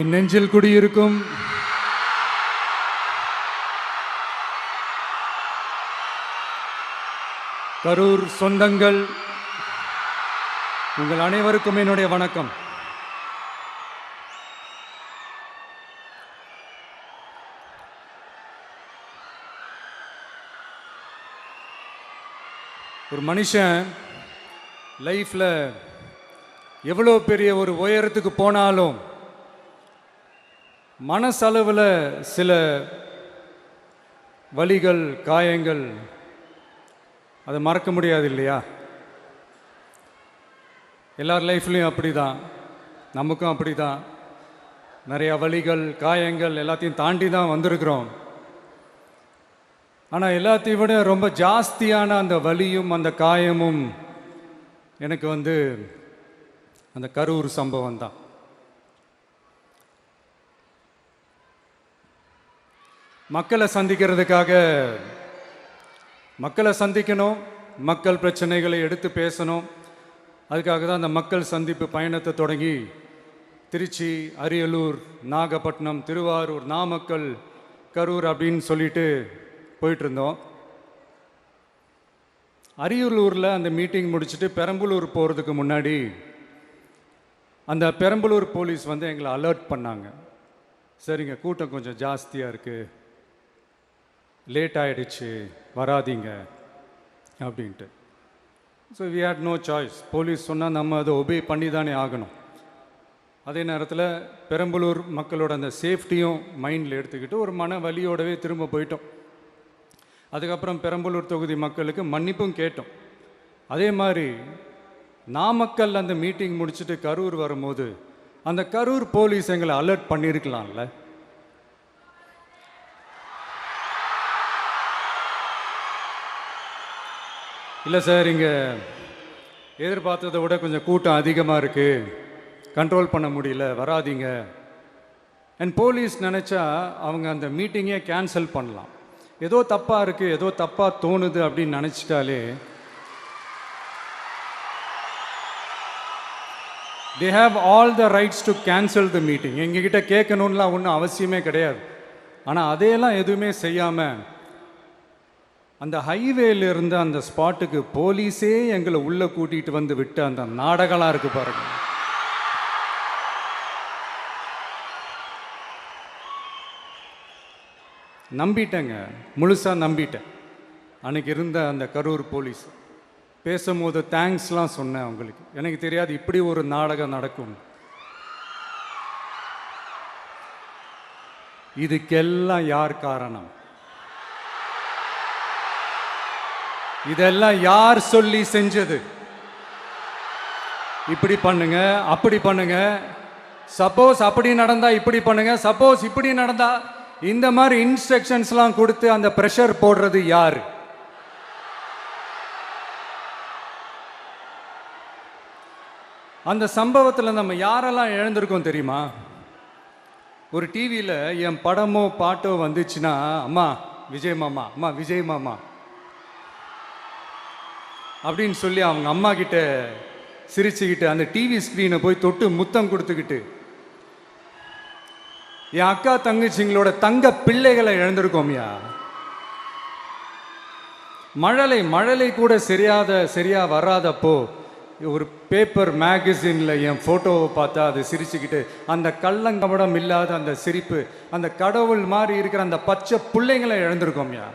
என் நெஞ்சில் குடியிருக்கும் கரூர் சொந்தங்கள், உங்கள் அனைவருக்கும் என்னுடைய வணக்கம். ஒரு மனுஷன் லைஃப்பில் எவ்வளோ பெரிய ஒரு உயரத்துக்கு போனாலும் மனசளவில் சில வலிகள், காயங்கள் அதை மறக்க முடியாது இல்லையா? எல்லார் லைஃப்லேயும் அப்படி தான், நமக்கும் அப்படி தான். நிறையா வலிகள், காயங்கள் எல்லாத்தையும் தாண்டி தான் வந்திருக்கிறோம். ஆனால் எல்லாத்தையும் விட ரொம்ப ஜாஸ்தியான அந்த வலியும் அந்த காயமும் எனக்கு அந்த கரூர் சம்பவம் தான். மக்களை சந்திக்கணும், மக்கள் பிரச்சனைகளை எடுத்து பேசணும். அதுக்காக தான் அந்த மக்கள் சந்திப்பு பயணத்தை தொடங்கி திருச்சி, அரியலூர், நாகப்பட்டினம், திருவாரூர், நாமக்கல், கரூர் அப்படின்னு சொல்லிட்டு போயிட்டுருந்தோம். அரியலூரில் அந்த மீட்டிங் முடிச்சுட்டு பெரம்பலூர் போகிறதுக்கு முன்னாடி அந்த பெரம்பலூர் போலீஸ் எங்களை அலர்ட் பண்ணாங்க. சரிங்க, கூட்டம் கொஞ்சம் ஜாஸ்தியாக இருக்குது, லேட் ஆகிடுச்சு, வராதிங்க அப்படின்ட்டு. So we had no choice. Police சொன்னால் நம்ம அதை ஒபே பண்ணி தானே ஆகணும். அதே நேரத்தில் பெரம்பலூர் மக்களோட அந்த சேஃப்டியும் மைண்டில் எடுத்துக்கிட்டு ஒரு மன வலியோடவே திரும்ப போயிட்டோம். அதுக்கப்புறம் பெரம்பலூர் தொகுதி மக்களுக்கு மன்னிப்பும் கேட்டோம். அதே மாதிரி நாமக்கல் அந்த மீட்டிங் முடிச்சுட்டு கரூர் வரும்போது அந்த கரூர் போலீஸ் எங்களை அலர்ட் பண்ணியிருக்கலாம்ல. இல்லை சார், இங்கே எதிர்பார்த்ததை விட கொஞ்சம் கூட்டம் அதிகமாக இருக்குது, கண்ட்ரோல் பண்ண முடியல, வராதிங்க. அண்ட் போலீஸ் நினச்சா அவங்க அந்த மீட்டிங்கே கேன்சல் பண்ணலாம். ஏதோ தப்பாக இருக்குது, ஏதோ தப்பாக தோணுது அப்படின்னு நினச்சிட்டாலே they have all the rights to cancel the meeting. எங்ககிட்ட கேட்கணும்லாம் ஒன்றும் அவசியமே கிடையாது. ஆனால் அதையெல்லாம் எதுவுமே செய்யாமல் அந்த ஹைவேல இருந்த அந்த ஸ்பாட்டுக்கு போலீஸே எங்களை உள்ளே கூட்டிகிட்டு வந்து விட்டு அந்த நாடகம்லாம் இருக்குது பாருங்க. நம்பிட்டேங்க, முழுசாக நம்பிட்டேன். அன்றைக்கி இருந்த அந்த கரூர் போலீஸ் பேசும்போது தேங்க்ஸ்லாம் சொன்னேன் அவங்களுக்கு. எனக்கு தெரியாது இப்படி ஒரு நாடகம் நடக்கும். இதுக்கெல்லாம் யார் காரணம்? இதெல்லாம் யார் சொல்லி செஞ்சது? இப்படி பண்ணுங்க, அப்படி பண்ணுங்க, சப்போஸ் அப்படி நடந்தா இப்படி பண்ணுங்க, சப்போஸ் இப்படி நடந்தா இந்த மாதிரி இன்ஸ்ட்ரக்ஷன்ஸ்லாம் கொடுத்து அந்த ப்ரெஷர் போடுறது யார்? அந்த சம்பவத்தில் நம்ம யாரெல்லாம் இழந்திருக்கோம் தெரியுமா? ஒரு டிவியில் என் படமோ பாட்டோ வந்துச்சுன்னா, அம்மா விஜய் மாமா, அம்மா விஜய் மாமா அப்படின்னு சொல்லி அவங்க அம்மா கிட்ட சிரிச்சுக்கிட்டு அந்த டிவி ஸ்க்ரீனை போய் தொட்டு முத்தம் கொடுத்துக்கிட்டு என் அக்கா தங்கச்சிங்களோட தங்க பிள்ளைகளை இழந்திருக்கோம்யா. மழலை கூட சரியா வராதப்போ ஒரு பேப்பர் மேகசினில் என் ஃபோட்டோவை பார்த்தா அது சிரிச்சுக்கிட்டு அந்த கள்ளங்கபடம் இல்லாத அந்த சிரிப்பு, அந்த கடவுள் மாதிரி இருக்கிற அந்த பச்சை பிள்ளைங்களை இழந்திருக்கோம்யா.